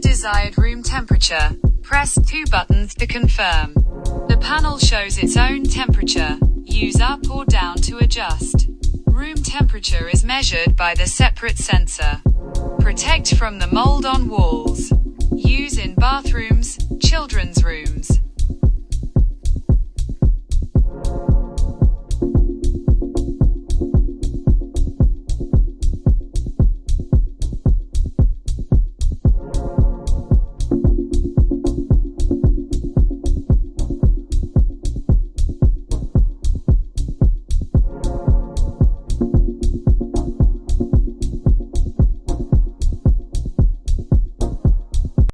desired room temperature. Press 2 buttons to confirm. The panel shows its own temperature. Use up or down to adjust. Room temperature is measured by the separate sensor. Protect from the mold on walls. Use in bathrooms, children's rooms,